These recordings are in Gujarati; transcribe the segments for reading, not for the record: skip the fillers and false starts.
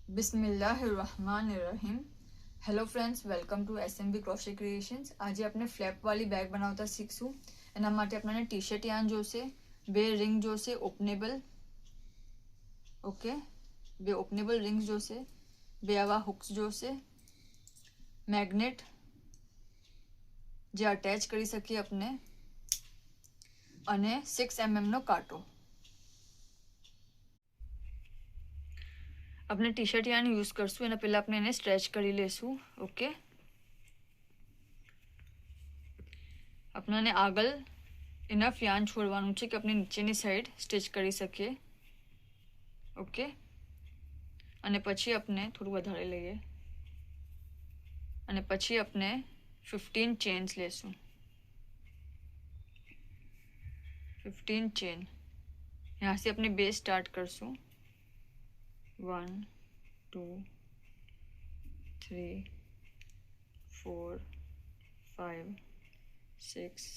बिस्मिल्लाहिर्रहमानिर्रहीम। Hello friends, welcome to SMB crochet creations. આજે આપણે ફ્લેપવાળી બેગ બનાવતા શીખશું। એના માટે આપણને ટી શર્ટ યાર્ન જોશે, બે રિંગ જોશે ઓપનેબલ, ઓકે, બે ઓપનેબલ રિંગ્સ જોશે, બે આવા હુક્સ જોશે, મેગ્નેટ જે અટેચ કરી શકીએ આપણે, અને 6 mm નો કાંટો। આપણે ટી શર્ટ યાર્ન યુઝ કરશું એના પહેલાં આપણે એને સ્ટ્રેચ કરી લેશું, ઓકે। આપણને આગળ ઇનફ યાર્ન છોડવાનું છે કે આપણે નીચેની સાઈડ સ્ટિચ કરી શકીએ, ઓકે। અને પછી આપણે થોડું વધારે લઈએ અને પછી આપણે 15 ચેન્સ લેશું, 15 चेन। यहाँ से अपने बेस स्टार्ट करसूँ, 1 2 3 4 5 6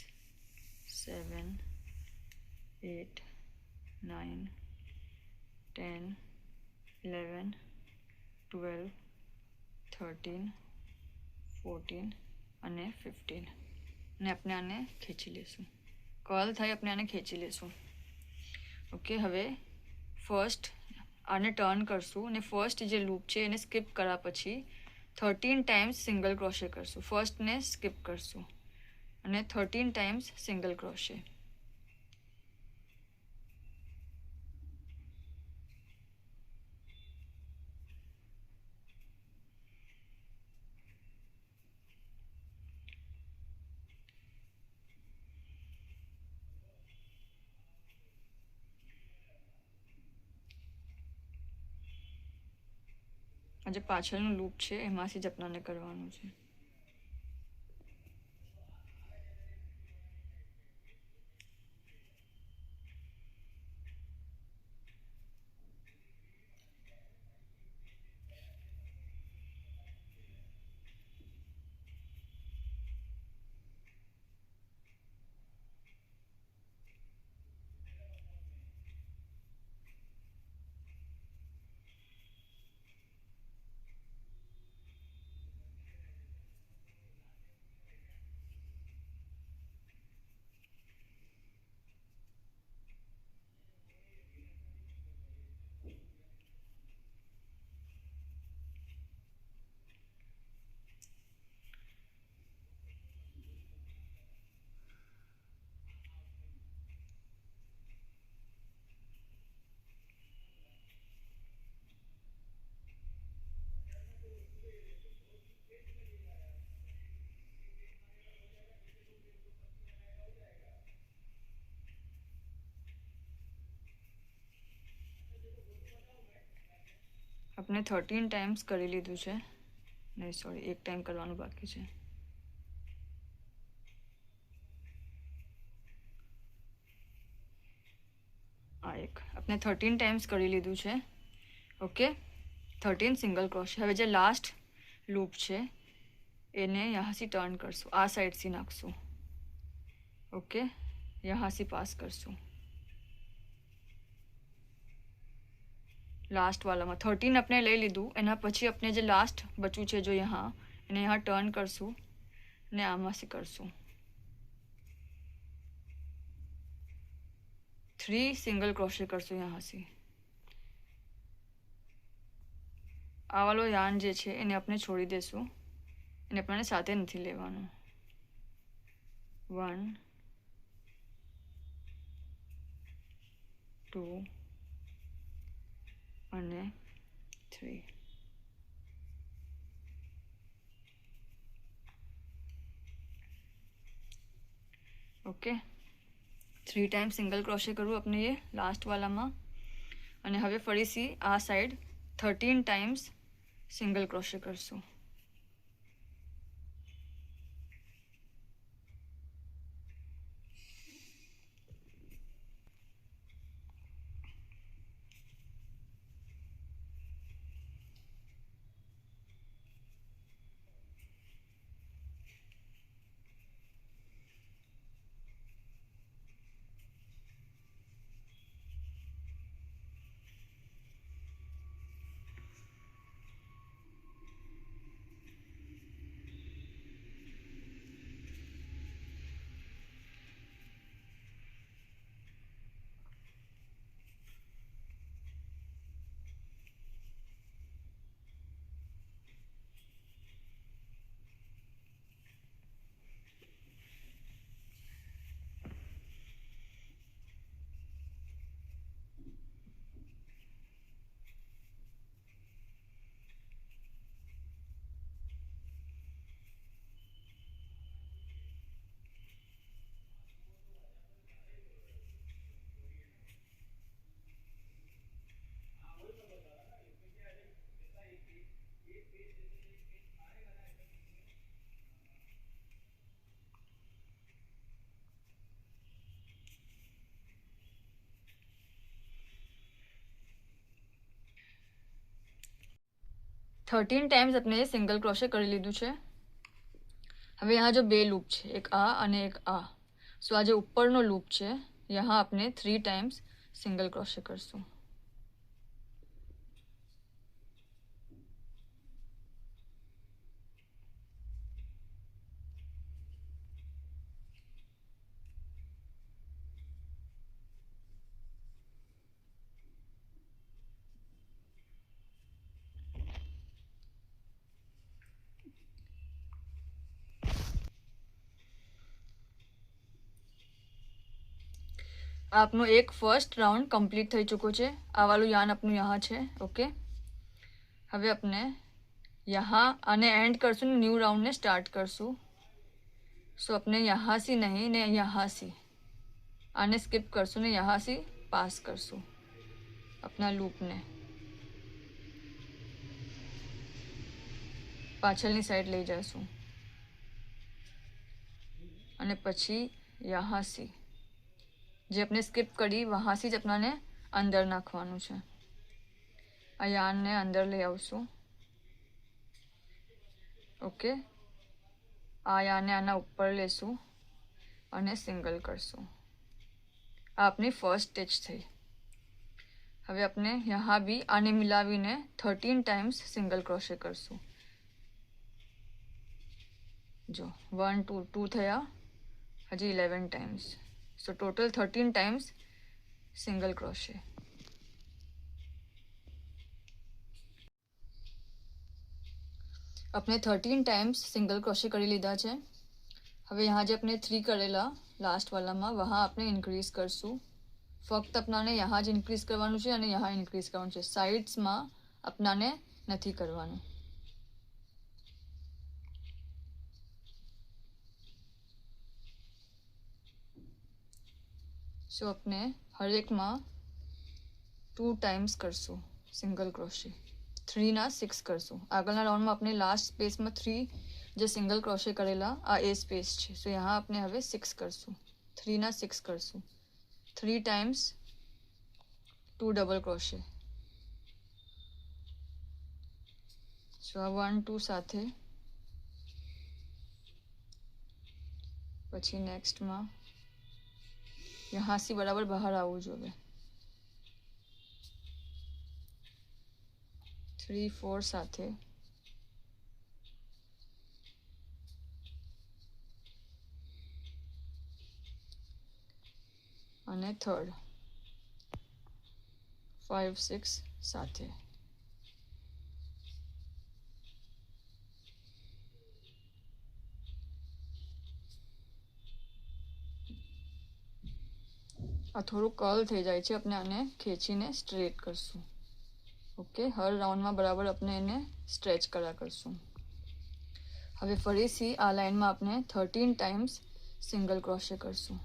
7 8 9 10 11 12 13 14 અને 15 અને આપણે આને ખેંચી લેશું, કર્લ થાય આપણે આને ખેંચી લેશું, ઓકે। હવે ફર્સ્ટ આને ટર્ન કરશું અને ફર્સ્ટ જે લૂપ છે એને સ્કીપ કર્યા પછી 13 ટાઈમ્સ સિંગલ ક્રોશે કરશું। ફર્સ્ટને સ્કીપ કરશું અને 13 ટાઈમ્સ સિંગલ ક્રોશે। આ જે પાછળનું લૂપ છે એમાંથી જ આપણાને કરવાનું છે। આપણે 13 ટાઈમ્સ કરી લીધું છે, નહીં સોરી, એક ટાઈમ કરવાનું બાકી છે। આ એક આપણે 13 ટાઈમ્સ કરી લીધું છે, ઓકે। 13 સિંગલ ક્રોશ। હવે જે લાસ્ટ લૂપ છે એને યहाँથી ટર્ન કરશું, આ સાઈડથી નાખશું, ઓકે, યहाँથી પાસ કરશું लास्ट वाला में 13 अपने ले लीधु। एना पछी अपने जे लास्ट बच्चू है जो यहाँ एने यहाँ टर्न करशू ने आमा से करशू 3 सिंगल क्रोशे करशू। यहाँ से आ वालो यान जे छे एने अपने छोड़ी देशू, एने अपने साथे नथी लेवानुं। 1 2 અને 3, ओके। 3 टाइम सिंगल क्रोशे करूँ अपने ये लास्ट वाला में, અને હવે ફરીથી આ સાઈડ 13 ટાઈમ્સ સિંગલ ક્રોશે કરશું। 13 टाइम्स अपने सिंगल क्रोशे કરી લીધું છે। હવે यहाँ जो બે લૂપ છે, એક આ અને એક આ, સો આ જે ઉપરનો લૂપ છે यहाँ આપણે 3 टाइम्स સિંગલ ક્રોશે કરશું। આપનો એક ફર્સ્ટ રાઉન્ડ કમ્પ્લીટ થઈ ચૂક્યો છે। આ વાળું યાન આપનું यहाँ છે। ઓકે, હવે આપણે यहाँ આને એન્ડ કરશું ને ન્યૂ રાઉન્ડને સ્ટાર્ટ કરશું। સો આપણે यहाँ से नहीं ને यहाँ से આને સ્કીપ કરશું ને यहाँ से પાસ કરશું આપના લૂપને, પાછળની સાઈડ લઈ જશું અને પછી यहाँ से જે આપણે સ્કીપ કરી વહાં થી જ આપણાને અંદર નાખવાનું છે। આ યાનને અંદર લઈ આવશું। ઓકે, આ યાનને આના ઉપર લેશું અને સિંગલ કરશું। આ આપની ફર્સ્ટ સ્ટેજ થઈ। હવે આપણે यहाँ બી આને મિલાવીને 13 टाइम्स સિંગલ ક્રોશે કરશું। જો 1 2 2 થયા, હજી 11 times, so total 13 times single crochet. अपने 13 टाइम्स सिंगल क्रोशे કરી લીધા છે। હવે यहाँ જે આપણે 3 કરેલા લાસ્ટ વાળામાં વहाँ આપણે ઇન્ક્રીઝ કરશું। ફક્ત આપણાને यहाँ જ ઇન્ક્રીઝ કરવાનું છે અને यहाँ ઇન્ક્રીઝ કરવાનું છે, સાઇડ્સમાં આપણાને નથી કરવાનું। सो अपने हर एक में 2 टाइम्स करसू सिंगल क्रोशे। 3 ना 6 करसू। आगलना राउंड में अपने लास्ट स्पेस में 3 जो सिंगल क्रोशे करेला आ ए स्पेस है, सो यहाँ अपने हवे 6 करसू। 3 ना 6 करसू। 3 टाइम्स 2 डबल क्रोशे। सो आ 1 2 साथे પછી नेक्स्ट में यहाँ से बराबर बाहर आवવું જોઈએ। 3 4 સાથે અને થર્ડ 5 6 સાથે। આ થોડું કર્લ થઈ જાય છે, આપણે આને ખેંચીને સ્ટ્રેટ કરશું। ઓકે, હર રાઉન્ડમાં બરાબર આપણે એને સ્ટ્રેચ કર્યા કરશું। હવે ફરીથી આ લાઈનમાં આપણે 13 टाइम्स સિંગલ ક્રોશે કરશું।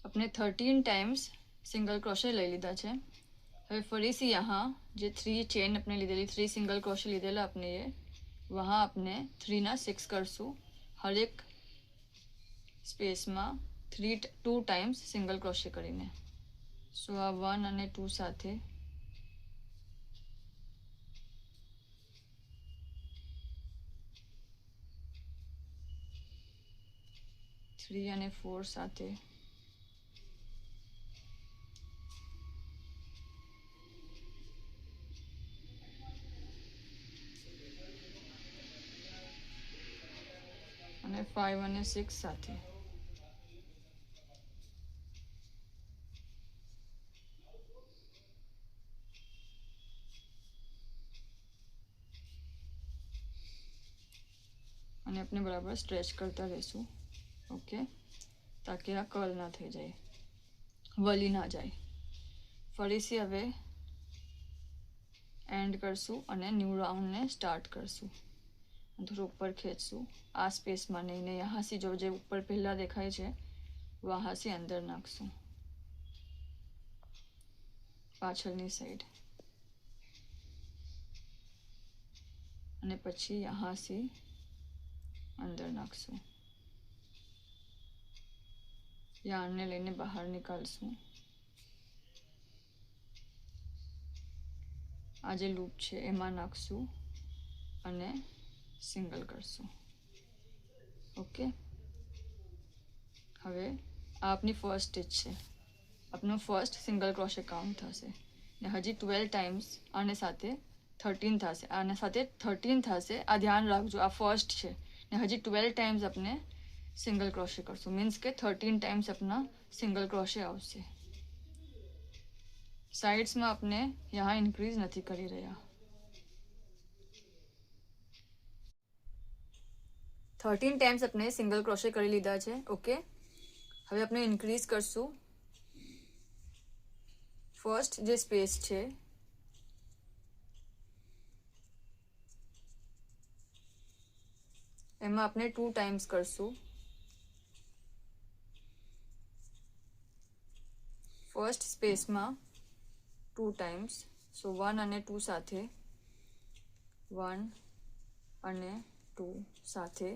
આપણે 13 टाइम्स सिंगल क्रोशे લઈ લીધા છે। હવે ફરીથી यहाँ જે 3 चेन अपने લીધેલી 3 सिंगल क्रोशे લીધેલા अपने ये वहाँ अपने 3 ना 6 करશું। हर एक स्पेस में 2 टाइम्स सिंगल क्रोशे करीने। सो आ 1 અને 2 સાથે 3 અને 4 સાથે અને 5 અને 6 સાથે અને આપણે બરાબર સ્ટ્રેચ કરતા રહેશું। ઓકે, તાકે આ કર્લ ના થઈ જાય, વળી ના જાય। ફરીથી હવે એન્ડ કરશું અને ન્યૂ રાઉન્ડને સ્ટાર્ટ કરશું। થોડું ઉપર ખેંચશું, આ સ્પેસમાં નહીં ને यहाँ से जो જે ઉપર પહેલા દેખાય છે वहाँ से અંદર નાખશું પાછળની સાઈડ। અને પછી यहाँ से અંદર નાખશું, યાર્નને લઈને બહાર નીકાળશું. આ જે લૂપ છે એમાં નાખશું અને સિંગલ કરશું. ઓકે, હવે આ આપની ફર્સ્ટ સ્ટેજ છે, આપનું ફર્સ્ટ સિંગલ ક્રોશે કાઉન્ટ થશે ને હજી 12 ટાઈમ્સ આને સાથે 13 થશે, આના સાથે 13 થશે. આ ધ્યાન રાખજો, આ ફર્સ્ટ છે ને હજી 12 ટાઈમ્સ આપણે સિંગલ ક્રોશે કરશું, મીન્સ કે 13 ટાઈમ્સ अपना સિંગલ ક્રોશે આવશે. સાઇડ્સમાં આપણે यहाँ ઇન્ક્રીઝ નથી કરી રહ્યા. 13 ટાઈમ્સ આપણે સિંગલ ક્રોશે કરી લીધા છે. ઓકે, હવે આપણે ઇન્ક્રીઝ કરશું. ફર્સ્ટ જે સ્પેસ છે એમાં આપણે 2 ટાઈમ્સ કરશું. ફર્સ્ટ સ્પેસમાં 2 ટાઈમ્સ, સો 1 અને 2 સાથે, 1 અને 2 સાથે,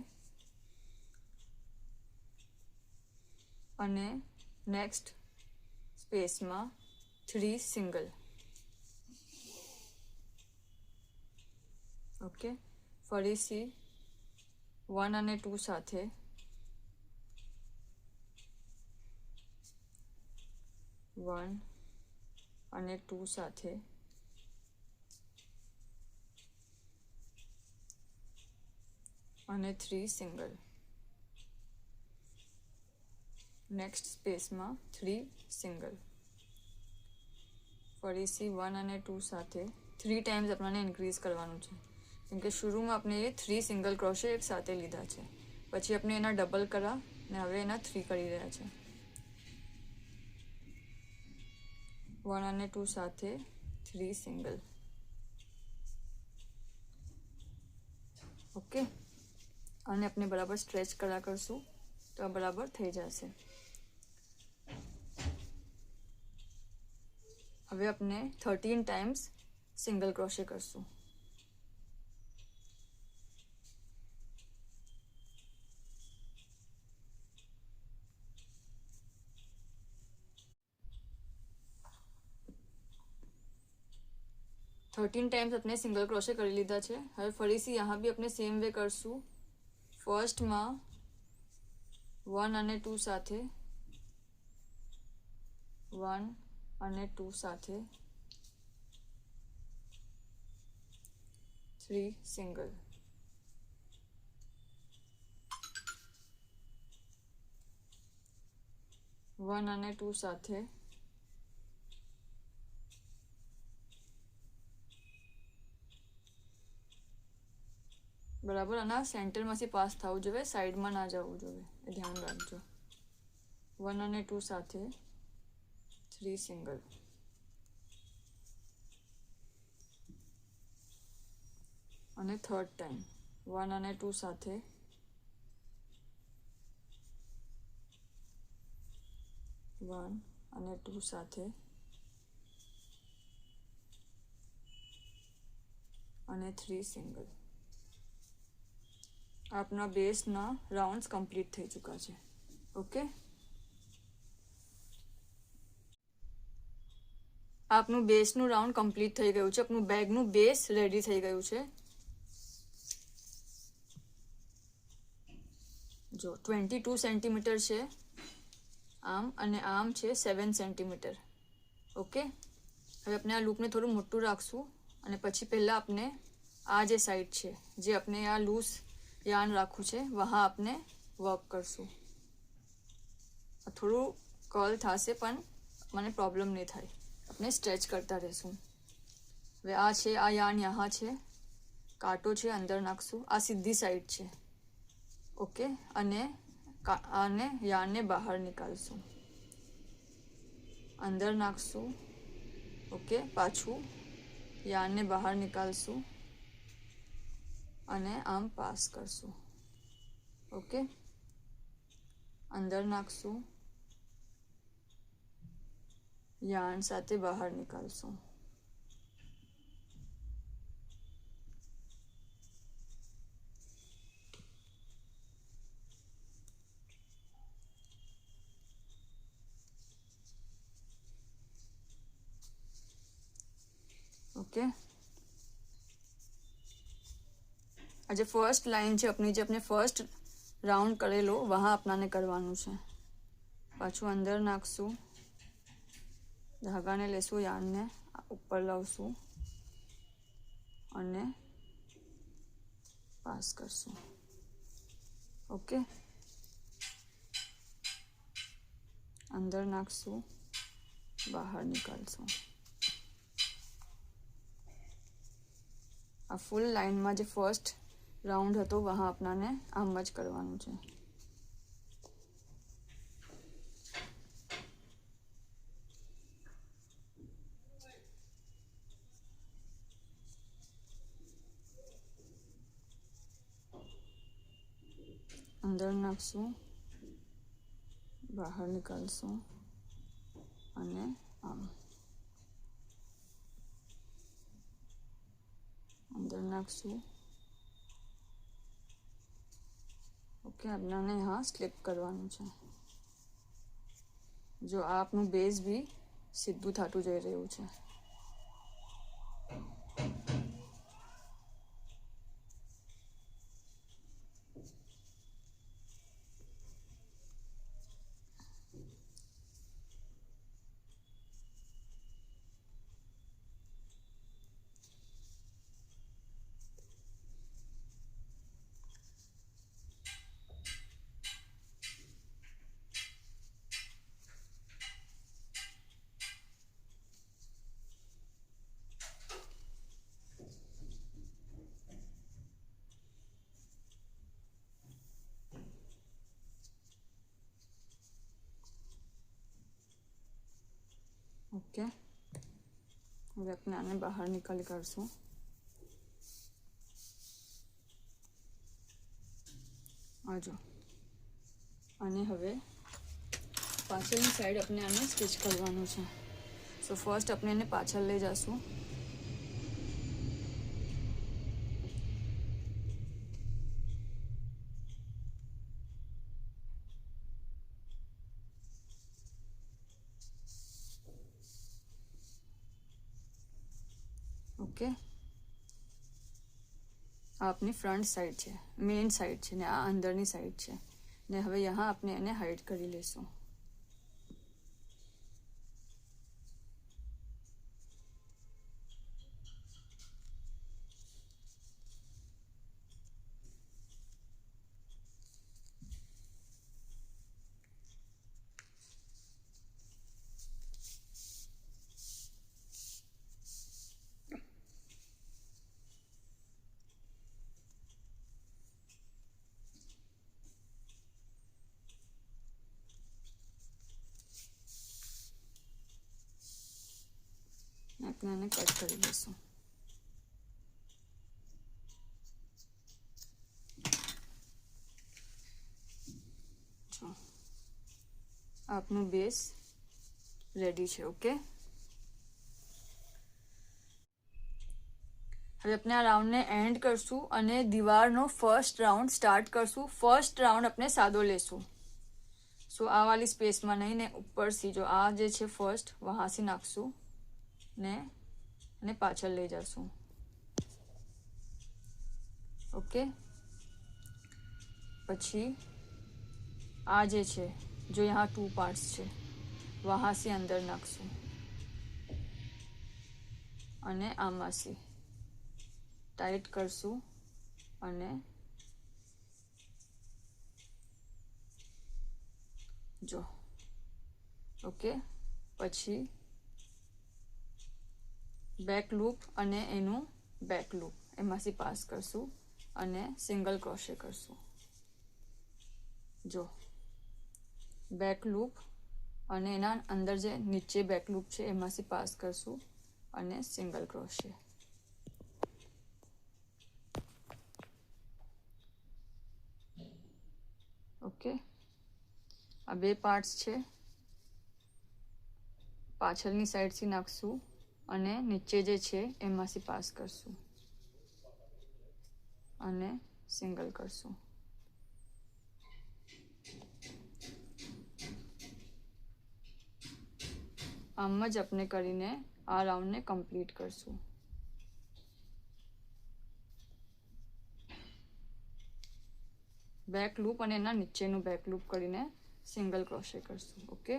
અને નેક્સ્ટ સ્પેસમાં 3 સિંગલ. ઓકે, ફરીથી 1 અને 2 સાથે, 1 અને 2 સાથે, અને 3 સિંગલ. નેક્સ્ટ સ્પેસમાં 3 સિંગલ. ફરીથી 1 અને 2 સાથે 3 ટાઈમ્સ આપણને ઇન્ક્રીઝ કરવાનું છે, કેમ કે શરૂમાં આપણે એ 3 સિંગલ ક્રોશે એક સાથે લીધા છે, પછી આપણે એના ડબલ કર્યા ને હવે એના 3 કરી રહ્યા છે. 1 અને 2 સાથે 3 સિંગલ. ઓકે, આને આપણે બરાબર સ્ટ્રેચ કર્યા કરશું તો આ બરાબર થઈ જશે. હવે આપણે 13 ટાઈમ્સ સિંગલ ક્રોશે કરશું. ટાઈમ્સ આપણે સિંગલ ક્રોશે કરી લીધા છે. હવે ફરીથી यहाँ भी આપણે સેમ વે કરશું. ફર્સ્ટમાં 1 અને 2 સાથે, 1 અને 2 સાથે, 3 સિંગલ. વન અને 2 સાથે, બરાબર આના સેન્ટરમાંથી પાસ થવું જોઈએ, સાઈડમાં ના જવું જોઈએ, એ ધ્યાન રાખજો. 1 અને 2 સાથે 3 સિંગલ. અને થર્ડ ટાઈમ 1 અને 2 સાથે, 1 અને 2 સાથે, અને 3 સિંગલ. આપના બેસના રાઉન્ડ્સ કમ્પ્લીટ થઈ ચૂક્યા છે. ઓકે, આપનું બેસનું રાઉન્ડ કમ્પ્લીટ થઈ ગયું છે, આપનું બેગનું બેસ રેડી થઈ ગયું છે. જો 22 સેન્ટીમીટર છે આમ, અને આમ છે 7 સેન્ટીમીટર. ઓકે, હવે આપણે આ લૂપને થોડું મોટું રાખશું અને પછી પહેલાં આપણે આ જે સાઈડ છે, જે આપણે આ લૂઝ યાર્ન રાખવું છે, વहाँ આપણે વર્ક કરશું. થોડું કર્લ થશે પણ મને પ્રોબ્લેમ નહીં થાય, આપણે સ્ટ્રેચ કરતા રહેશું. હવે આ છે, આ યાર્ન यहाँ છે, કાંટો છે, અંદર નાખશું. આ સીધી સાઈડ છે. ઓકે, અને આને યાર્નને બહાર નીકાળશું, અંદર નાખશું. ઓકે, પાછું યાર્નને બહાર નીકાળશું અને આમ પાસ કરશું. ઓકે, અંદર નાખશું, યાર્ન સાથે બહાર નીકાળશું. ओके, आज फर्स्ट लाइन है अपनी, जो अपने फर्स्ट राउंड करेलो वहाँ अपनाने करवानुं छे। पाछुं अंदर नाखशुं, धागा ने लेशुं, यार्न ने ऊपर लावशुं अने पास करशुं। ओके, अंदर नाखशुं, बहार निकालशुं। आ फूल लाइन में जो फर्स्ट राउंड हतो वहाँ अपनाने आम ज करवानुं छे। अंदर नाखशुं, बहार निकालशुं अने आम, अंदर नाखशुं। ओके, अपनाने यहाँ स्लिप करवानुं छे। जो आपનું बेस भी सीधું થાતું જઈ રહ્યું છે। ओके, હવે આપણે આને બહાર નીકાળી કાઢશું। આ જો, અને હવે પાછળની સાઈડ આપણે આને સ્ટિચ કરવાનું છે। સો ફર્સ્ટ આપણે એને પાછળ લઈ જઈશું। ओके, आ अपनी फ्रंट साइड है, मेन साइड है ने आ अंदरनी साइड है ने हवे यहाँ आपने एने हाइड करी लेशुं। આપણે આને કટ કરી દઈશું। જો આપનું બેઝ રેડી છે। ઓકે, હવે આપણે આ રાઉન્ડને એન્ડ કરશું અને દીવારનો ફર્સ્ટ રાઉન્ડ સ્ટાર્ટ કરશું। ફર્સ્ટ રાઉન્ડ આપણે સાદો લેશું। सो आ वाली स्पेस में नहीं ने ऊपर सी जो आ जे छे फर्स्ट वहाँ से नाखशू ने पाछळ लई जशू। ओके, पछी आ जे छे जो यहाँ 2 पार्ट्स छे वहाँ से अंदर नाखशू अने आमा से टाइट करशू अने जो ओके, पछी बैक लूप अने एनु बैक लूप एमांथी पास करशू अने सिंगल क्रोशे करशू। जो बैक लूप अने एना अंदर जे नीचे बैक लूप छे एमांथी पास करशू अने सिंगल क्रोशे। ओके, आ 2 पार्ट्स छे, पाछळनी साइड थी नाखशू अने नीचे जे छे एमांथी पास करशू अने सिंगल करशू। आम ज अपने करीने आ राउंड ने कम्प्लीट करशू। બેક લૂપ અને એના નીચેનું બેક લૂપ કરીને સિંગલ ક્રોશે કરશું. ઓકે,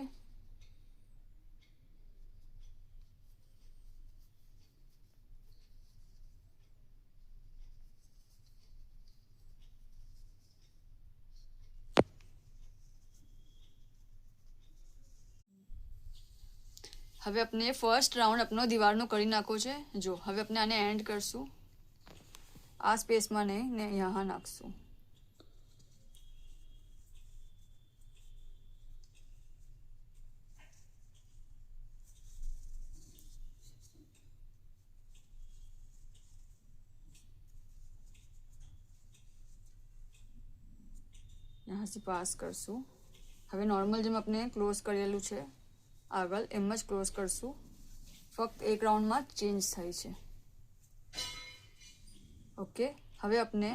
હવે આપણે ફર્સ્ટ રાઉન્ડ આપણો દીવારનો કરી નાખો છે. જો હવે આપણે આને એન્ડ કરશું, આ સ્પેસમાં નહીં ને यहाँ નાખશું. ત્યાંથી પાસ કરશું. હવે નોર્મલ જેમ આપણે ક્લોઝ કરેલું છે આગળ એમ જ ક્લોઝ કરશું, ફક્ત એક રાઉન્ડમાં ચેન્જ થાય છે. ઓકે, હવે આપણે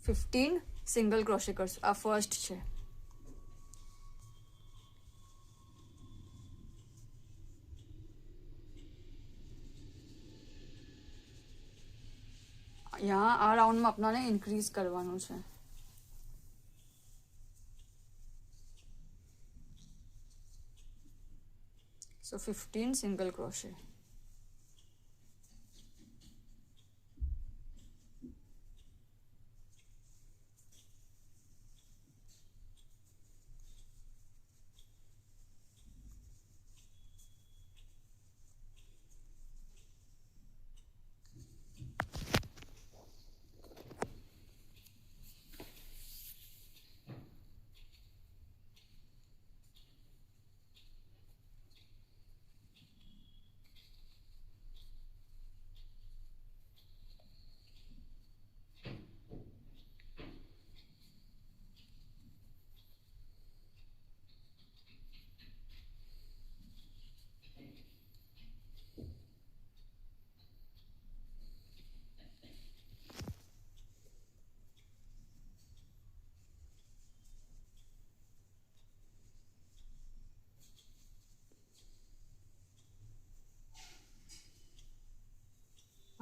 15 સિંગલ ક્રોશે કરશું. આ ફર્સ્ટ છે. यहाँ આ રાઉન્ડમાં આપણાને ઇન્ક્રીઝ કરવાનું છે. So 15 single crochet.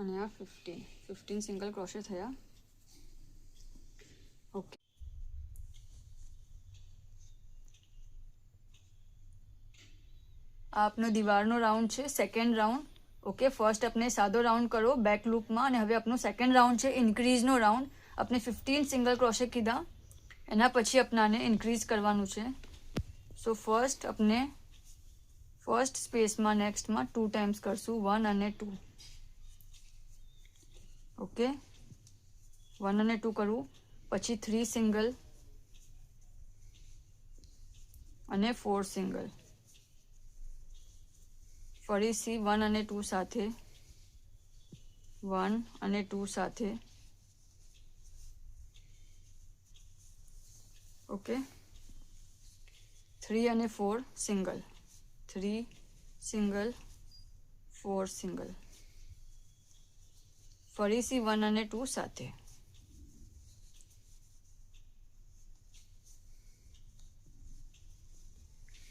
અને આ 15 સિંગલ ક્રોશે થયા. ઓકે, આ આપનો દીવારનો રાઉન્ડ છે, સેકન્ડ રાઉન્ડ. ઓકે, ફર્સ્ટ આપણે સાદો રાઉન્ડ કરો બેક લૂપમાં, અને હવે આપણો સેકન્ડ રાઉન્ડ છે ઇન્ક્રીઝનો રાઉન્ડ. આપણે 15 સિંગલ ક્રોશે કીધા, એના પછી આપણાને ઇન્ક્રીઝ કરવાનું છે. સો ફર્સ્ટ આપણે ફર્સ્ટ સ્પેસમાં નેક્સ્ટમાં 2 ટાઈમ્સ કરશું, 1 અને 2. ઓકે, 1 અને 2 કરવું, પછી 3 સિંગલ અને 4 સિંગલ, ફરીથી 1 અને 2 સાથે, 1 અને 2 સાથે. ઓકે, 3 અને 4 સિંગલ, 3 સિંગલ 4 સિંગલ, ફરીથી 1 અને 2 સાથે.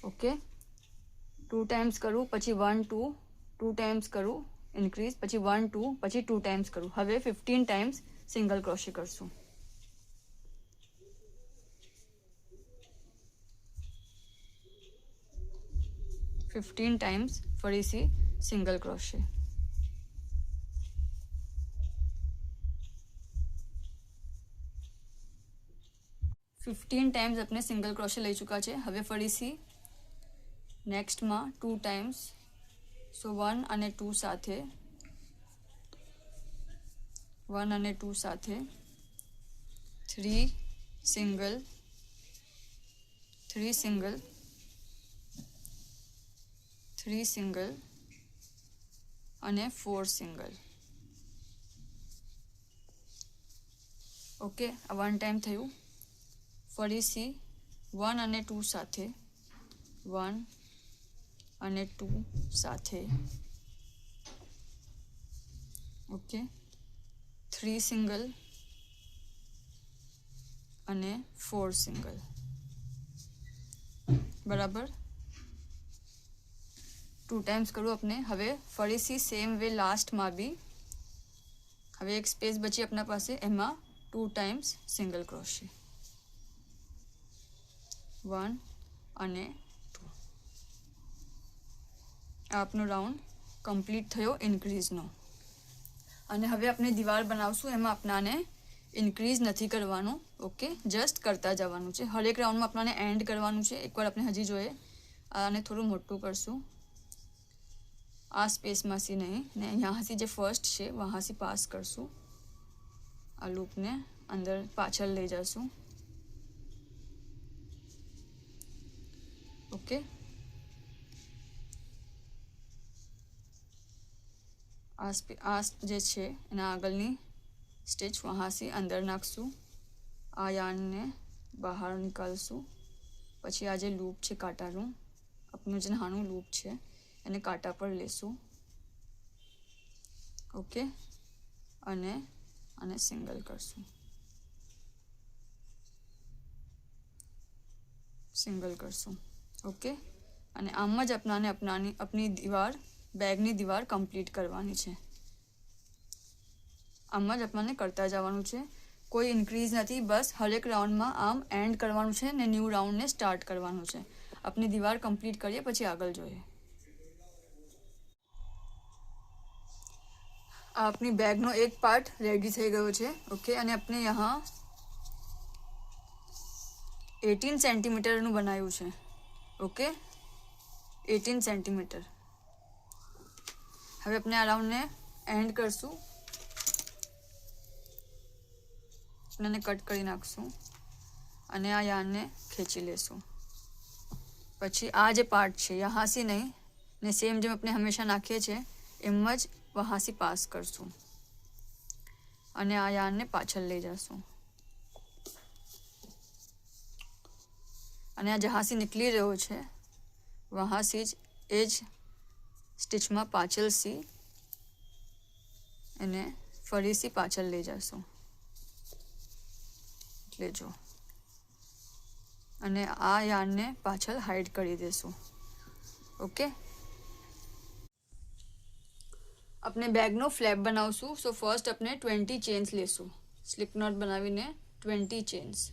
ઓકે, 2 ટાઈમ્સ કરું, પછી 1 2, 2 ટાઈમ્સ કરું ઇન્ક્રીઝ, પછી 1 2, પછી 2 ટાઈમ્સ કરું. હવે 15 ટાઈમ્સ સિંગલ ક્રોશે કરશું. ટાઈમ્સ ફરીથી સિંગલ ક્રોશે. ટાઈમ્સ આપણે સિંગલ ક્રોશે લઈ ચૂક્યા છે. હવે ફરીથી નેક્સ્ટમાં 2 ટાઈમ્સ, સો 1 અને 2 સાથે, 1 અને 2 સાથે, 3 સિંગલ, 3 સિંગલ, 3 સિંગલ અને 4 સિંગલ. ઓકે, આ 1 ટાઈમ થયું. ફરીથી 1 અને 2 સાથે, 1 અને 2 સાથે. ઓકે, 3 સિંગલ અને 4 સિંગલ. બરાબર, 2 ટાઈમ્સ કરું આપણે. હવે ફરીથી સેમ વે લાસ્ટમાં બી હવે એક સ્પેસ બચી આપણા પાસે, એમાં 2 ટાઈમ્સ સિંગલ ક્રોશે. 1 અને 2. આપનો રાઉન્ડ કમ્પ્લીટ થયો ઇન્ક્રીઝનો. અને હવે આપણે દીવાલ બનાવશું, એમાં આપણાને ઇન્ક્રીઝ નથી કરવાનું. ઓકે, જસ્ટ કરતા જવાનું છે. હરેક રાઉન્ડમાં આપણાને એન્ડ કરવાનું છે. એકવાર આપણે હજી જોઈએ, આને થોડું મોટું કરશું, આ સ્પેસમાંથી નહીં ને યहाँથી જે ફર્સ્ટ છે વहाँથી પાસ કરશું. આ લૂપને અંદર પાછળ લઈ જશું. ઓકે, આ જે છે એના આગળની સ્ટેચ વहाँથી અંદર નાખશું. આ યાર્નને બહાર નીકાળશું. પછી આ જે લૂપ છે કાંટાનું, આપણું જે નાનું લૂપ છે એને કાંટા પર લેશું. ઓકે, અને આને સિંગલ કરશું, સિંગલ કરશું. ઓકે, અને આમ જ આપણાને આપણી દીવાર, બેગની દીવાર કમ્પ્લીટ કરવાની છે. આમ જ આપણને કરતા જવાનું છે. કોઈ ઇન્ક્રીઝ નથી, બસ હરેક રાઉન્ડમાં આમ એન્ડ કરવાનું છે ને ન્યૂ રાઉન્ડને સ્ટાર્ટ કરવાનું છે. આપણી દીવાર કમ્પ્લીટ કરીએ પછી આગળ જોઈએ. આપની બેગનો એક પાર્ટ રેડી થઈ ગયો છે. ઓકે, અને આપણે यहाँ 18 સેન્ટીમીટરનું બનાવ્યું છે. Okay, 18 centimetre. હવે આપણે આ રાઉન્ડને એન્ડ કરશું, એને કટ કરી નાખશું અને આ યાર્નને ખેંચી લેશું. પછી આ જે પાર્ટ છે યहाँથી નહીં ને સેમ જેમ આપણે હંમેશા નાખીએ છીએ એમ જ વहाँથી પાસ કરશું અને આ યાર્નને પાછળ લઈ જશું. અને આ જहाँથી નીકળી રહ્યો છે વहाँથી જ એ જ સ્ટીચમાં પાછળથી એને ફરીથી પાછળ લઈ જશું. એટલે જો, અને આ યાર્નને પાછળ હાઈડ કરી દેશું. ઓકે, આપણે બેગનો ફ્લેપ બનાવશું. સો ફર્સ્ટ આપણે 20 ચેન્સ લેશું. સ્લિપ નોટ બનાવીને 20 ચેન્સ.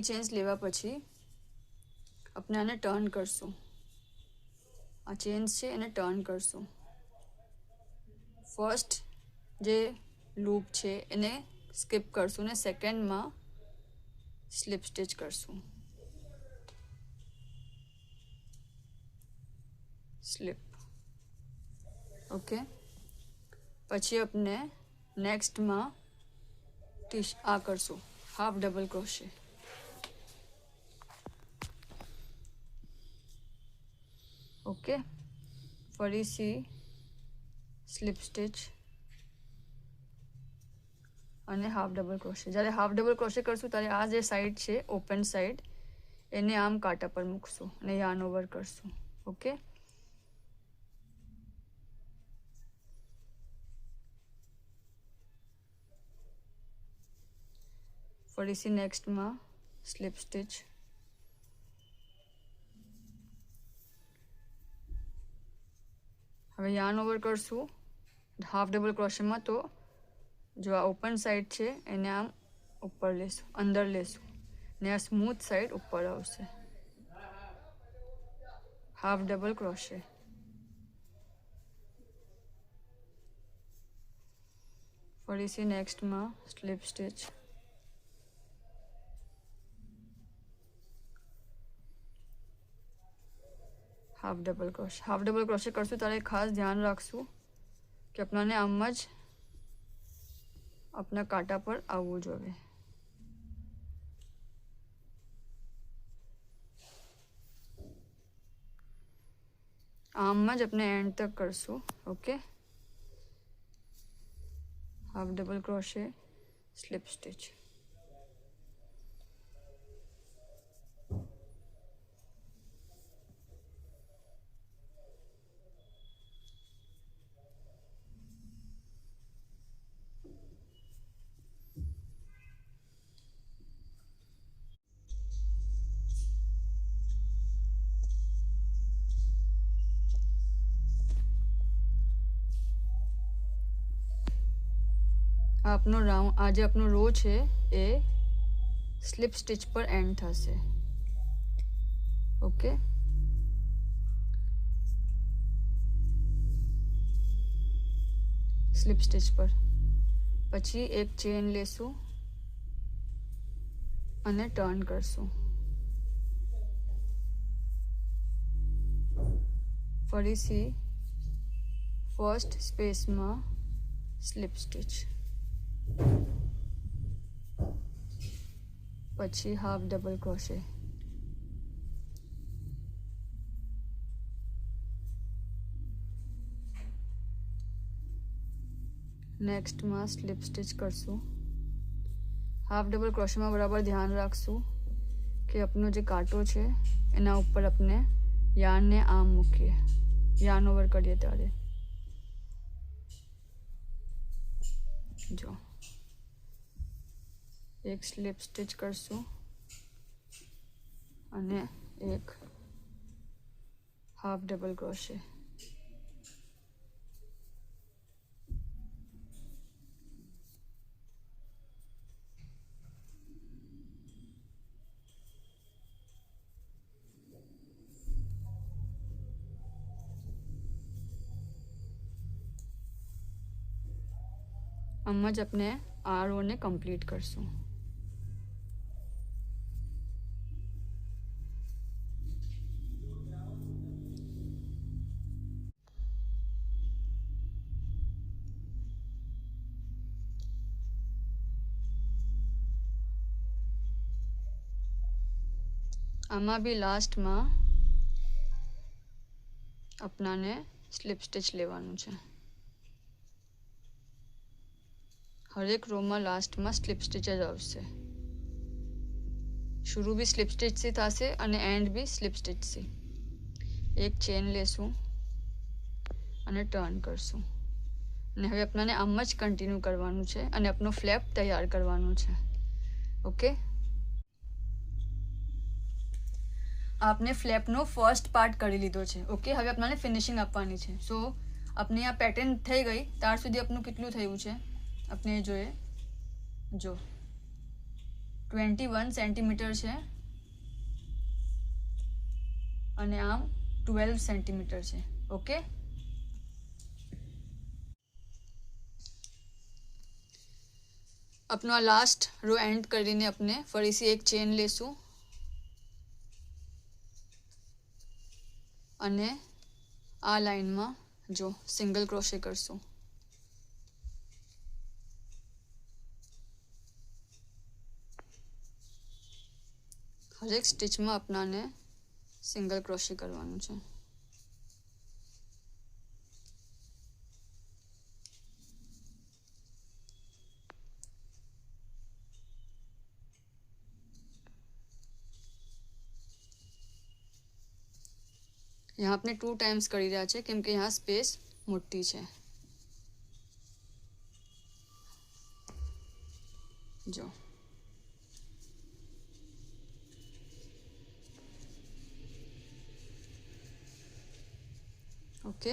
ચેન્સ લેવા પછી આપણે આને ટર્ન કરશું. આ ચેન્સ છે એને ટર્ન કરશું. ફર્સ્ટ જે લૂપ છે એને સ્કીપ કરશું ને સેકન્ડમાં સ્લીપ સ્ટિચ કરશું. સ્લીપ. ઓકે, પછી આપણે નેક્સ્ટમાં આ કરશું, હાફ ડબલ ક્રોશે. ઓકે, ફરીથી સ્લીપ સ્ટિચ અને હાફ ડબલ ક્રોશે. જ્યારે હાફ ડબલ ક્રોશે કરશું ત્યારે આ જે સાઈડ છે ઓપન સાઈડ એને આમ કાંટા પર મૂકશું અને યાર્ન ઓવર કરશું. ઓકે, ફરીથી નેક્સ્ટમાં સ્લીપ સ્ટિચ. હવે યાર્ન ઓવર કરશું હાફ ડબલ ક્રોશેમાં. તો જો આ ઓપન સાઈડ છે એને આમ ઉપર લેશું, અંદર લેશું ને આ સ્મૂથ સાઈડ ઉપર આવશે. Half double crochet. ફરીથી નેક્સ્ટમાં slip stitch. Half double crochet. Half double crochet કરશું ત્યારે ખાસ ધ્યાન રાખશું કે આપણાને આમ જ આપણા કાંટા પર આવવું જોઈએ. આમ જ આપણે એન્ડ તક કરશું. Okay, half double crochet, slip stitch. આપનો રાઉન્ડ આ જે આપનો રો છે એ સ્લીપ સ્ટિચ પર એન્ડ થશે. ઓકે, સ્લીપ સ્ટિચ પર. પછી એક ચેન લેશું અને ટર્ન કરશું. ફરીથી ફર્સ્ટ સ્પેસમાં સ્લીપ સ્ટિચ, પછી હાફ ડબલ ક્રોશે. નેક્સ્ટમાં સ્લીપ સ્ટિચ કરશું. હાફ ડબલ ક્રોશેમાં બરાબર ધ્યાન રાખશું કે આપનો જે કાંટો છે એના ઉપર આપણે યાર્નને આમ મૂકીએ, યાર્ન ઓવર કરીએ ત્યારે. જો એક સ્લીપ સ્ટિચ કરશું અને એક હાફ ડબલ ક્રોશે. આમ જ આપણે આ રોને કમ્પ્લીટ કરશું. આમાં બી લાસ્ટમાં આપણાને સ્લીપ સ્ટિચ લેવાનું છે. હરેક રોમાં લાસ્ટમાં સ્લીપ સ્ટિચ જ આવશે. શરૂ બી સ્લીપ સ્ટિચથી થશે અને એન્ડ બી સ્લીપ સ્ટિચથી. એક ચેન લેશું અને ટર્ન કરશું. અને હવે આપણને આમ જ કન્ટિન્યુ કરવાનું છે અને આપણો ફ્લેપ તૈયાર કરવાનું છે. ઓકે, આપને ફ્લેપનો ફર્સ્ટ પાર્ટ કરી લીધો છે. ઓકે, હવે આપણને ફિનિશિંગ આપવાની છે. સો આપની આ પેટર્ન થઈ ગઈ ત્યાર સુધી આપણું કેટલું થયું છે આપણે જોઈએ. જો 21 સેન્ટીમીટર છે અને આમ 12 સેન્ટીમીટર છે. ઓકે, આપનો આ લાસ્ટ રો એન્ડ કરીને આપણે ફરીથી એક ચેન લેશું અને આ લાઈનમાં જો સિંગલ ક્રોશે કરશું. હરેક સ્ટિચમાં આપણાને સિંગલ ક્રોશે કરવાનું છે. यहाँ આપણે 2 ટાઈમ્સ કરી રહ્યા છે કેમ કે यहाँ સ્પેસ મોટી છે. જો ઓકે,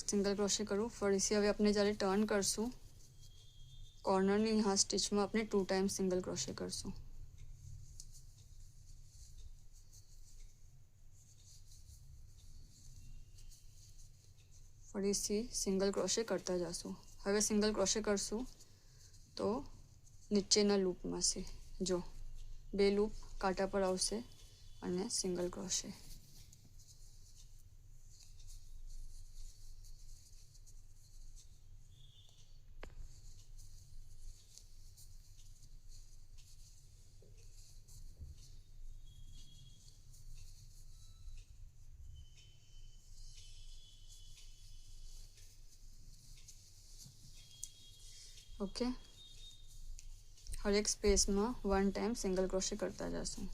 સિંગલ ક્રોશે કરું. ફરીથી હવે આપણે જ્યારે ટર્ન કરશું કોર્નરની यहाँ સ્ટિચમાં આપણે 2 ટાઈમ્સ સિંગલ ક્રોશે કરશું. ફરીથી સિંગલ ક્રોશે કરતા જશું. હવે સિંગલ ક્રોશે કરશું તો નીચેના લૂપમાંથી જો 2 લૂપ કાંટા પર આવશે અને સિંગલ ક્રોશે. ઓકે, હરેક સ્પેસમાં 1 ટાઈમ સિંગલ ક્રોશે કરતા જશું.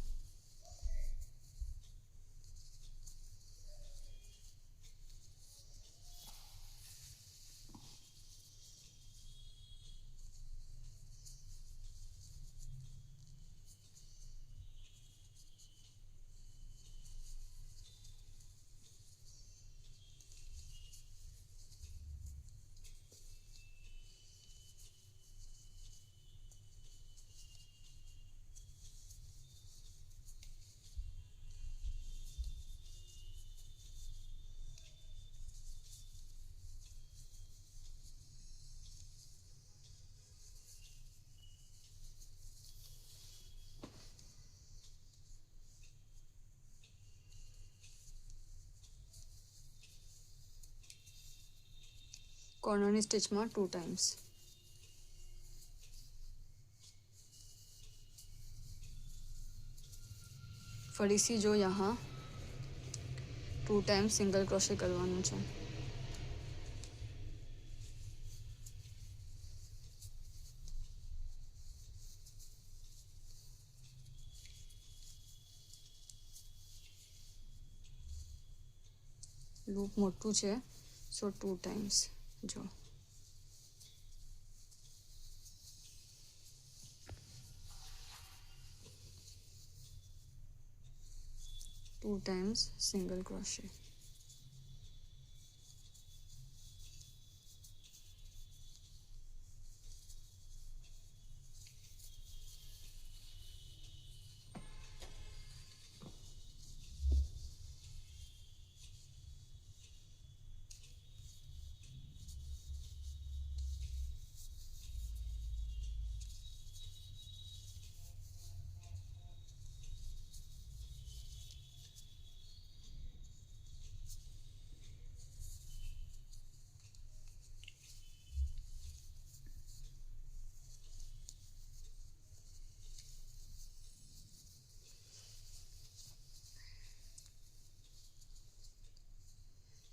કોર્નરની સ્ટિચમાં 2 ટાઈમ્સ. ફરીથી જો यहाँ 2 ટાઈમ્સ સિંગલ ક્રોશે કરવાનું છે. લૂપ મોટું છે સો 2 ટાઈમ્સ. જો 2 ટાઈમ્સ સિંગલ ક્રોશે.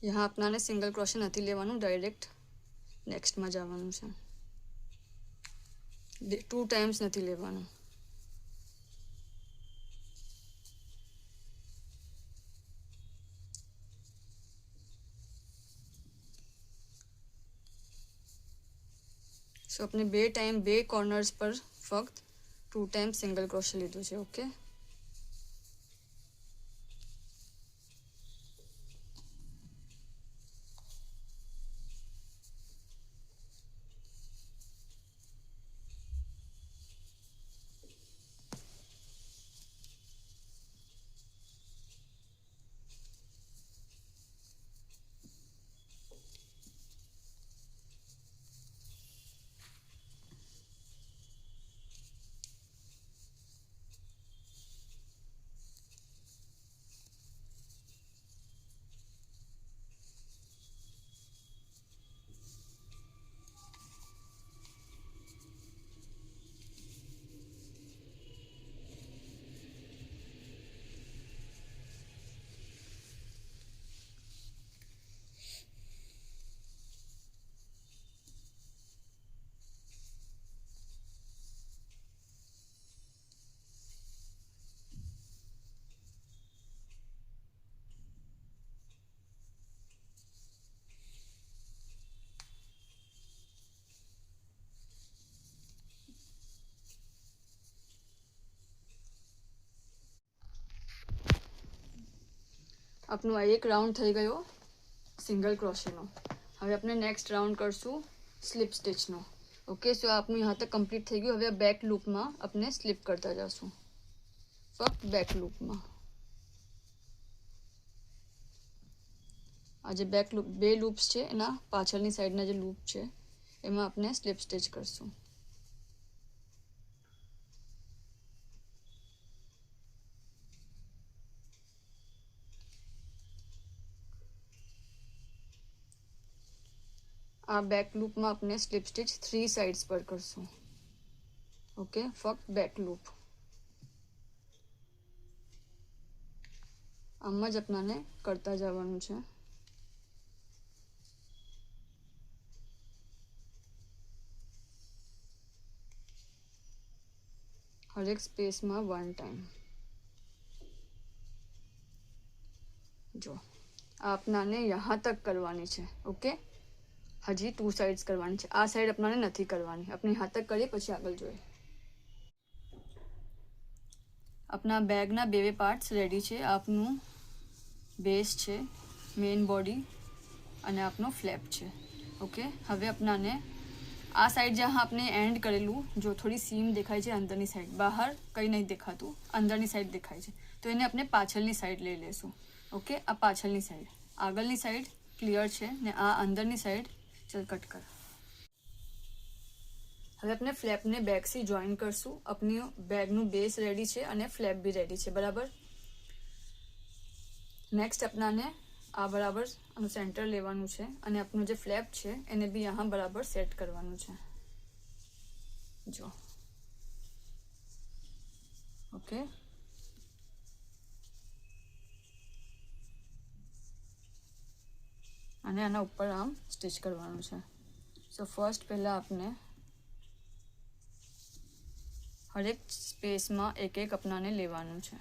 यहाँ આપણાને સિંગલ ક્રોશે નથી લેવાનું, ડાયરેક્ટ નેક્સ્ટમાં જવાનું છે. 2 ટાઈમ્સ નથી લેવાનું. સો આપણે 2 ટાઈમ 2 કોર્નર્સ પર ફક્ત 2 ટાઈમ સિંગલ ક્રોશે લીધું છે. ઓકે, આપણું આ એક રાઉન્ડ થઈ ગયો સિંગલ ક્રોશેનો. હવે આપણે નેક્સ્ટ રાઉન્ડ કરશું સ્લીપ સ્ટિચનો. ઓકે, સો આપણું यहाँ तक કમ્પ્લીટ થઈ ગયું. હવે બેક લૂપમાં આપણે સ્લીપ કરતા જશું, ફક્ત બેક લૂપમાં. આ જે બેક લૂપ 2 લૂપ્સ છે એના પાછળની સાઈડના જે લૂપ છે એમાં આપણે સ્લીપ સ્ટિચ કરશું. આ બેક લૂપમાં આપણે સ્લીપ સ્ટિચ 3 સાઇડ્સ પર કરશું. ઓકે, ફક્ત બેક લૂપ. આમ જ આપણાને કરતા જવાનું છે. હરેક સ્પેસમાં 1 ટાઈમ. જો આપનાને યહાં તક કરવાની છે. ઓકે, હજી 2 સાઈડ્સ કરવાની છે. આ સાઈડ આપનાને નથી કરવાની. આપણે યહાં તક કરીએ પછી આગળ જોઈએ. આપના બેગના બે પાર્ટ્સ રેડી છે. આપનું બેઝ છે, મેઇન બોડી, અને આપનો ફ્લેપ છે. ઓકે, હવે આપનાને આ સાઈડ જ્યાં આપણે એન્ડ કરેલું, જો થોડી સીમ દેખાય છે અંદરની સાઈડ, બહાર કંઈ નહીં દેખાતું, અંદરની સાઈડ દેખાય છે, તો એને આપણે પાછળની સાઈડ લઈ લેશું. ઓકે, આ પાછળની સાઈડ. આગળની સાઈડ ક્લિયર છે ને આ અંદરની સાઈડ. ચલ કટ કર. હવે આપણે ફ્લેપને બેકથી જોઈન કરશું. આપની બેગનું બેઝ રેડી છે અને ફ્લેપ બી રેડી છે. બરાબર. નેક્સ્ટ આપનાને આ બરાબર આનું સેન્ટર લેવાનું છે અને આપણું જે ફ્લેપ છે એને બી यहाँ બરાબર સેટ કરવાનું છે. જો ઓકે, અને આના ઉપર આમ સ્ટિચ કરવાનું છે. સો ફર્સ્ટ પહેલાં આપણે હરેક સ્પેસમાં એક એક આપનાને લેવાનું છે.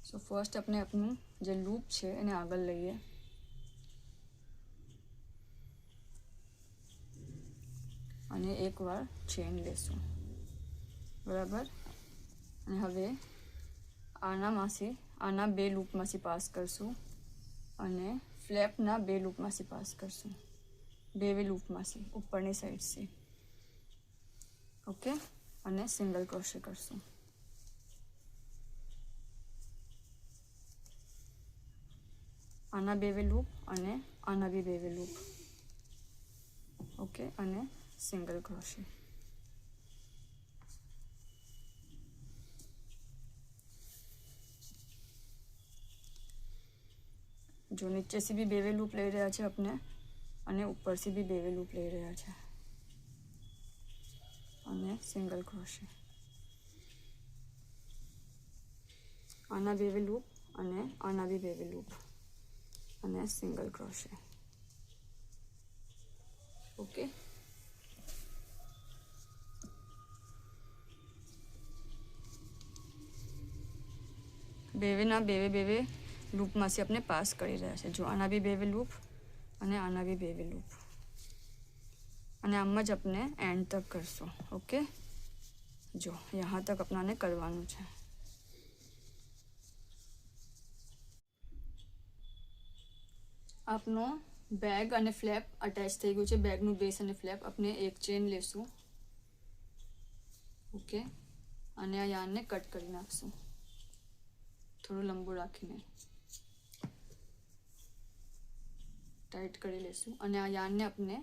સો ફર્સ્ટ આપણે આપણું જે લૂપ છે એને આગળ લઈએ, અને એકવાર ચેન લેશું. બરાબર. અને હવે આના બે લૂપમાંથી પાસ કરશું અને ફ્લેપના બે લૂપમાંથી પાસ કરશું. બે લૂપમાંથી ઉપરની સાઈડથી. ઓકે, અને સિંગલ ક્રોશે કરશું. આના બે લૂપ અને આના બી બે લૂપ. ઓકે, અને સિંગલ ક્રોશે. જો નીચેથી બી બે લૂપ લઈ રહ્યા છે આપણે, અને ઉપરથી બી બે લૂપ લઈ રહ્યા છે, અને સિંગલ ક્રોશે. આના બે લૂપ અને આના બી બે લૂપ, અને સિંગલ ક્રોશે. ઓકે, બેવેના બે લૂપમાંથી આપણે પાસ કરી રહ્યા છે. જો આના બી બે લૂપ અને આના બી બે લૂપ, અને આમ જ આપણે એન્ડ તક કરશું. ઓકે, જો યહાં તક આપણાને કરવાનું છે. આપનો બેગ અને ફ્લેપ અટેચ થઈ ગયું છે. બેગનું બેઝ અને ફ્લેપ. આપણે એક ચેન લેશું. ઓકે, અને આ યાર્નને કટ કરી નાખશું થોડું લંબુ રાખીને. ટાઈટ કરી લેશું અને આ યાર્નને આપણે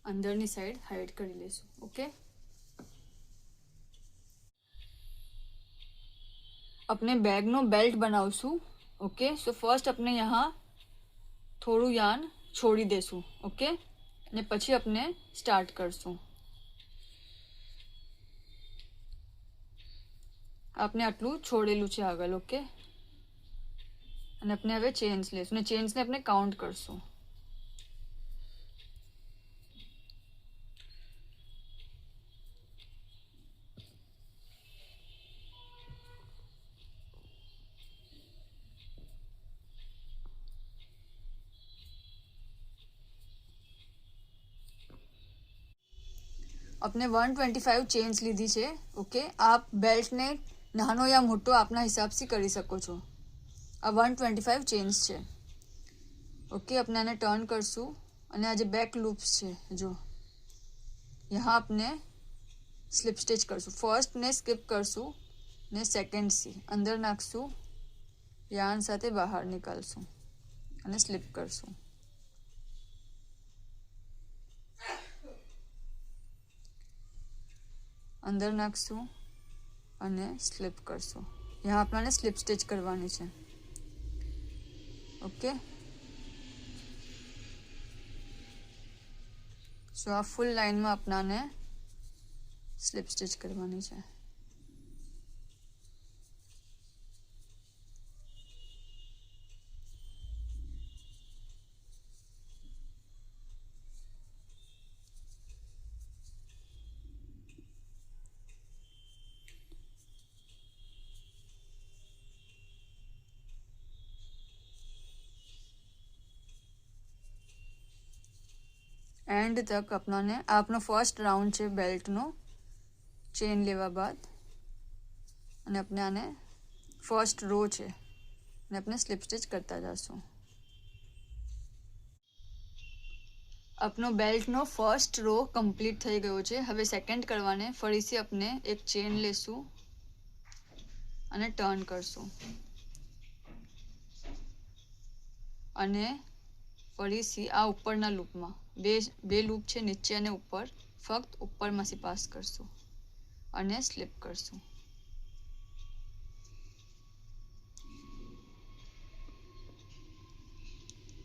અંદરની સાઈડ હાઈડ કરી લેશું. ઓકે, આપણે બેગનો બેલ્ટ બનાવશું. ઓકે, સો ફર્સ્ટ આપણે यहाँ થોડું યાર્ન છોડી દેશું. ઓકે, અને પછી આપણે સ્ટાર્ટ કરશું. આપણે આટલું છોડેલું છે આગળ. ઓકે, અને આપણે હવે ચેન્સ લેશું અને ચેન્સને આપણે કાઉન્ટ કરશું. આપણે 125 ચેન્સ લીધી છે. ઓકે, આપ બેલ્ટને નાનો યા મોટો આપના હિસાબથી કરી શકો છો. આ 125 ચેન્સ છે. ઓકે, આપણે આને ટર્ન કરશું અને આ જે બેક લૂપ્સ છે, જો यहाँ આપણે સ્લીપ સ્ટિચ કરશું. ફર્સ્ટને સ્કીપ કરશું ને સેકન્ડથી અંદર નાખશું, યાર્ન સાથે બહાર નીકાળશું અને સ્લીપ કરશું. અંદર નાખશું અને સ્લીપ કરશું. यहाँ આપણાને સ્લીપ સ્ટિચ કરવાની છે. ઓકે, સો આ ફૂલ લાઈનમાં આપણાને સ્લીપ સ્ટિચ કરવાની છે. एंड तक अपनाने आपनो फर्स्ट राउंड है बेल्ट नो चेन लेवा बाद अने अपने आने फर्स्ट रो है अने अपने स्लीप स्टिच करता जाशुं। अपनो बेल्ट नो फर्स्ट रो कम्प्लीट थई गयो छे। हवे सेकंड करवाने फरीथी अपने एक चेन लेशुं अने टर्न करशुं अने फरीथी आ उपरना लूपमां बे लूप छे नीचे अने ऊपर, फक्त उपरमांथी पास करशुं अने स्लीप करशुं।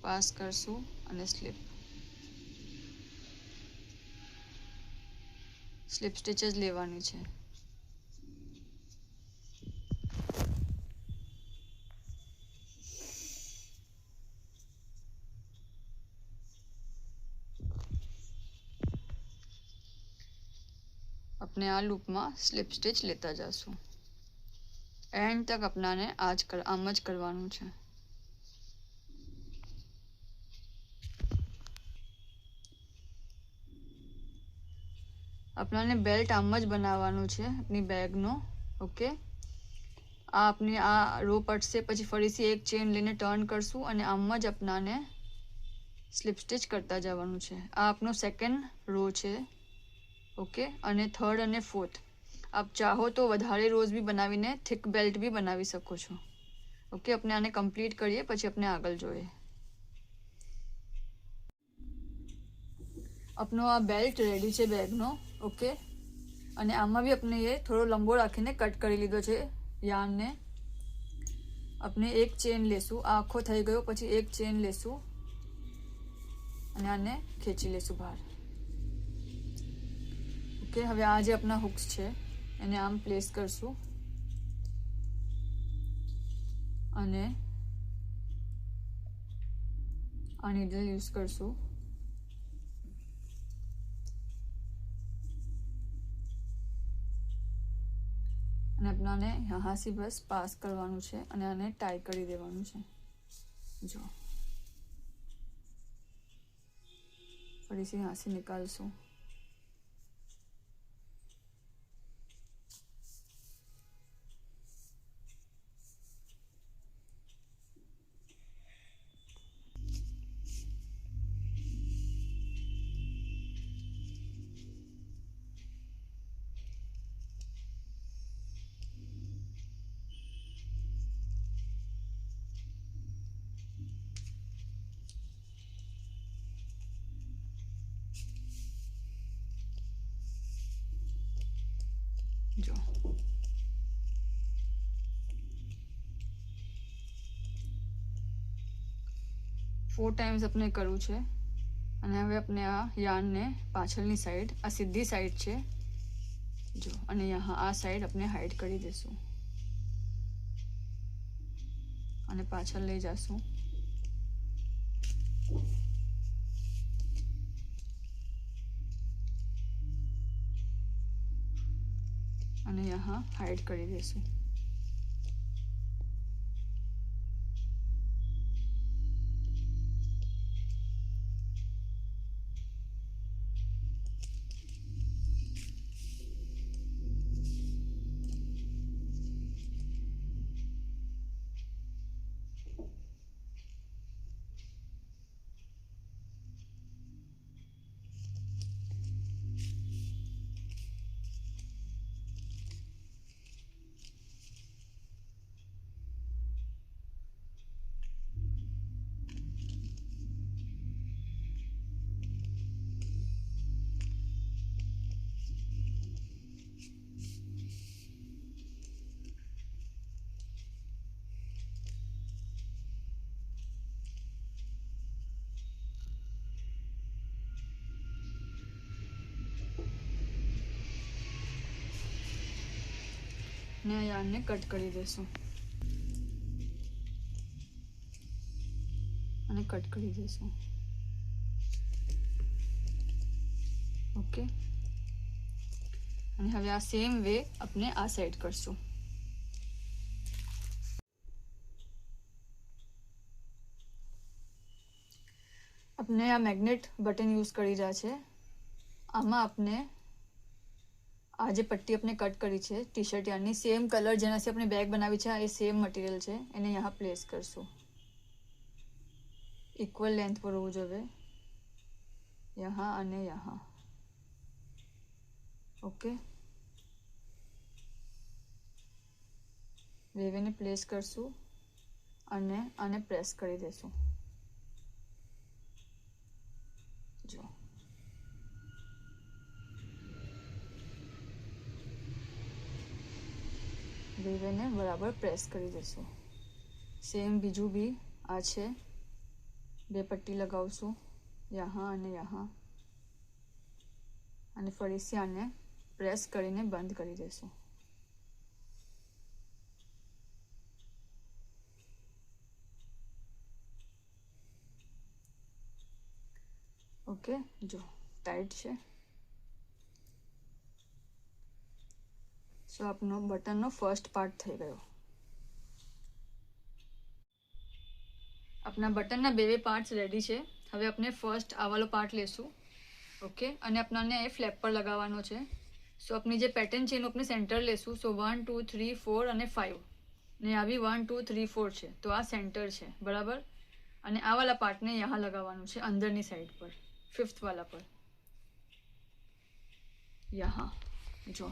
पास करशुं अने स्लीप स्टिचेस लेवानी छे। अपने आ लूप में स्लीप स्टिच लेता जाशुं। एंड तक अपनाने आम ज करवानुं छे। अपनाने बेल्ट आम ज बनाववानुं छे अपनी बेग नो। ओके, आ अपनी आ रो पटसे पछी फरीथी एक चेन लईने टर्न करशुं अने आम ज अपनाने स्लीप स्टिच करता जवानुं छे। आ आपनो सेकंड रो छे। ओके, अने थर्ड अने फोर्थ आप चाहो तो वधारे रोज भी बनावीने थिक बेल्ट भी बनावी सको छो। ओके, अपने आने कम्प्लीट करीए पछी अपने आगळ जोईए। अपनो आ बेल्ट रेडी छे बेग नो। ओके, अने आमां भी अपने ये थोड़ो लंबो राखीने कट करी लीधो छे यार्न ने। अपने एक चेन लेशुं, आखो थई गयो पछी एक चेन लेशुं अने आने खेंची लेशुं बहार। ओके, हवे आ जे अपना हुक्स छे एने आम प्लेस करशुं अने आ नीडल यूज करशुं अने अपनाने यहाँ से बस पास करवानुं छे अने आने टाई करी देवानुं छे। जो फरीथी यहाँ से निकालशुं। जो 4 टाइम्स अपने करવું છે અને હવે આપણે આ યાર્નને પાછળની સાઈડ આ સીધી સાઈડ છે જો અને यहाँ આ સાઈડ આપણે હાઈડ કરી દેશું અને પાછળ લઈ જાશું અને यहाँ हाइड કરી દેશું ने યાર્નને કટ કરી દેશું અને કટ કરી દેશું ઓકે અને હવે આ સેમ વે આપણે આ સાઈડ કરશું આપણે આ મેગ્નેટ બટન યુઝ કરી રહ્યા છે. આમાં આપણે આ જે પટ્ટી આપણે કટ કરી છે ટી શર્ટ યાર્ડની સેમ કલર જેનાથી આપણે બેગ બનાવી છે એ સેમ મટીરિયલ છે એને यहाँ પ્લેસ કરશું. ઇક્વલ લેન્થ પર હોવું જોઈએ यहाँ અને यहाँ. ઓકે, વેવેને પ્લેસ કરશું અને આને પ્રેસ કરી દેશું. જો વેવેને બરાબર પ્રેસ કરી દેશું. સેમ બીજું બી આ છે, બે પટ્ટી લગાવશું यहाँ અને यहाँ અને ફરીથી આને પ્રેસ કરીને બંધ કરી દેશું. ઓકે, જો ટાઈટ છે. સો આપનો બટનનો ફર્સ્ટ પાર્ટ થઈ ગયો. આપણા બટનના બે પાર્ટ્સ રેડી છે. હવે આપણે ફર્સ્ટ આ વાળો પાર્ટ લેશું. ઓકે, અને આપણાને એ ફ્લેપ પર લગાવવાનો છે. સો આપણી જે પેટર્ન છે એનું આપણે સેન્ટર લેશું. સો 1 2 3 4 અને 5 ને આવી 1 2 3 4 છે તો આ સેન્ટર છે બરાબર. અને આ વાળા પાર્ટને यहाँ લગાવવાનું છે અંદરની સાઈડ પર, ફિફ્થ વાળા પર यहाँ. જો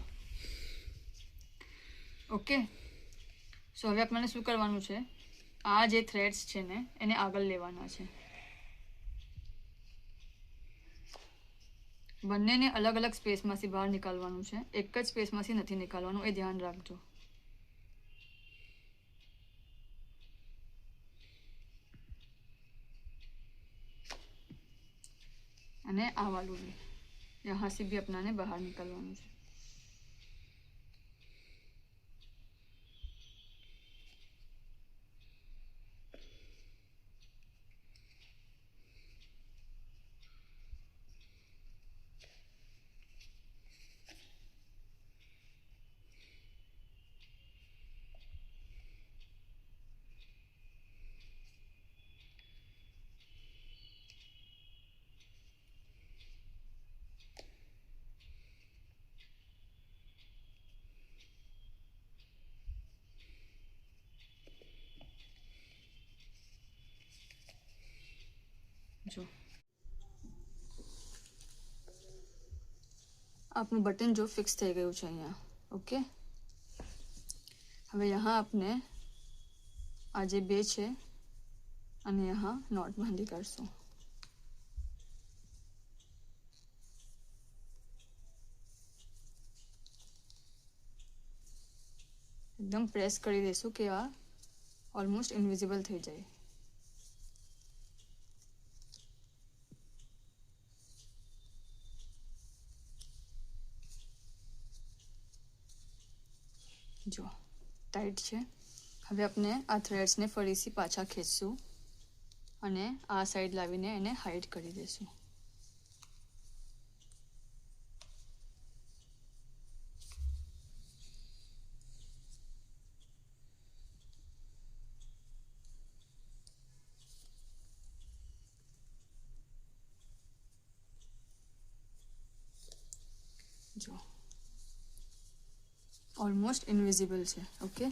ઓકે, સો હવે આપણને શું કરવાનું છે, આ જે થ્રેડ્સ છે ને એને આગળ લેવાના છે. બંનેને અલગ અલગ સ્પેસમાંથી બહાર નીકાળવાનું છે, એક જ સ્પેસમાંથી નથી નીકાળવાનું, એ ધ્યાન રાખજો. અને આ વાળું બી यहाँ से भी अपनाने બહાર નીકળવાનું છે. જો આપનું બટન જો ફિક્સ થઈ ગયું છે અહીંયા. ઓકે, હવે यहाँ આપણે આ જે બે છે અને यहाँ નોટ બાંધી કરશું. એકદમ પ્રેસ કરી દઈશું કે આ ઓલમોસ્ટ ઇનવિઝિબલ થઈ જાય. જો ટાઈટ છે. હવે આપણે આ થ્રેડ્સને ફરીથી પાછા ખેંચશું અને આ સાઈડ લાવીને એને હાઈડ કરી દઈશું. જો ઓલમોસ્ટ ઇનવિઝિબલ છે. ઓકે,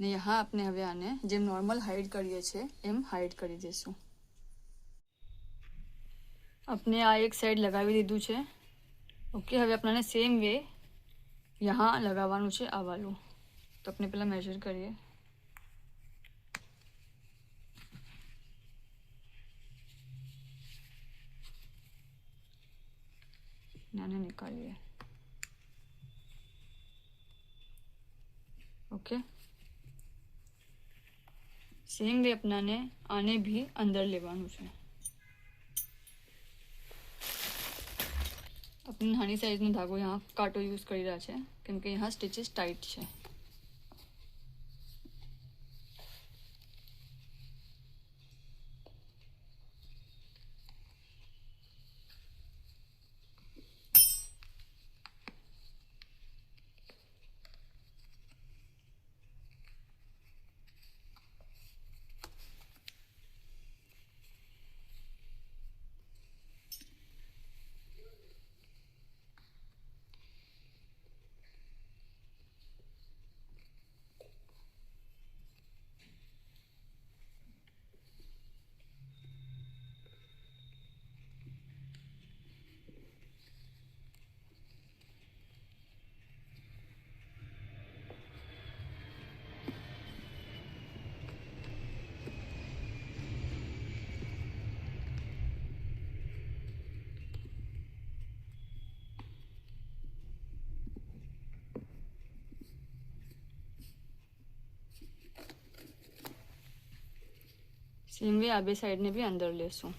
ને यहाँ આપણે હવે આને જેમ નોર્મલ હાઈડ કરીએ છીએ એમ હાઈડ કરી દઈશું. આપણે આ એક સાઈડ લગાવી દીધું છે. ઓકે, હવે આપણને સેમ વે यहाँ લગાવવાનું છે આ વાળું. તો આપણે પહેલાં મેજર કરીએ. આને નિકાલીએ. ओके, सेम वे अपनाने आने भी अंदर लेवानुं छे. अपनी नानी साइजनो धागो यहाँ कांटो यूज करी रह्या छे केम के यहाँ स्टिचेस टाइट छे. સેમ વે આ બે સાઈડને બી અંદર લેશું.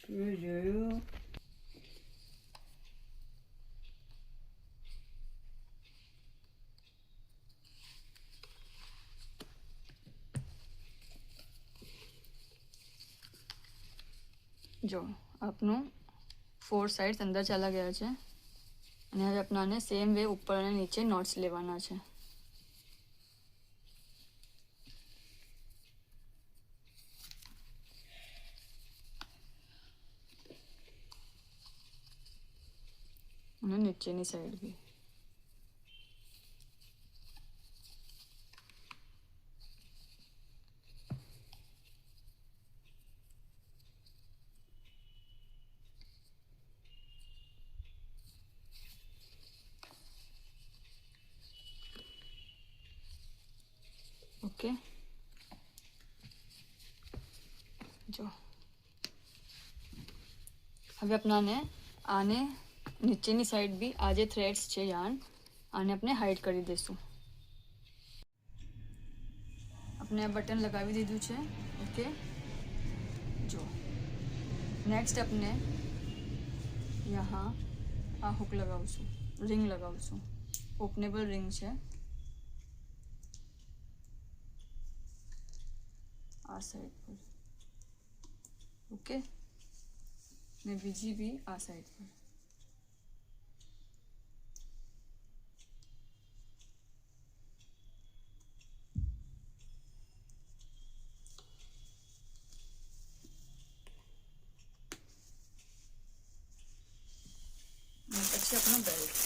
જોયું જો આપનું 4 સાઈડ અંદર ચાલા ગયા છે અને હવે આપણાને સેમ વે ઉપર અને નીચે નોટ્સ લેવાના છે. અને નીચેની સાઈડ બી. ઓકે, જો હવે આપણાને આને નીચેની સાઈડ બી આ જે થ્રેડ્સ છે યાર્ન આને આપણે હાઈડ કરી દઈશું. આપણે આ બટન લગાવી દીધું છે. ઓકે, જો નેક્સ્ટ આપણે યહાં આ હુક લગાવશું, રિંગ લગાવશું. ઓપનેબલ રિંગ છે આ સાઈડ પર. ઓકે, ને બીજી બી આ સાઈડ પર. પછી આપણો બેલ્ટ.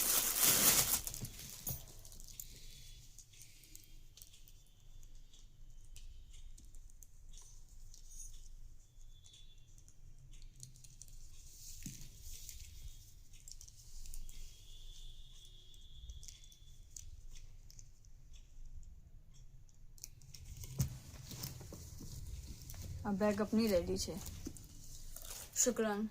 આ બેગ આપની રેડી છે. શુક્રાન.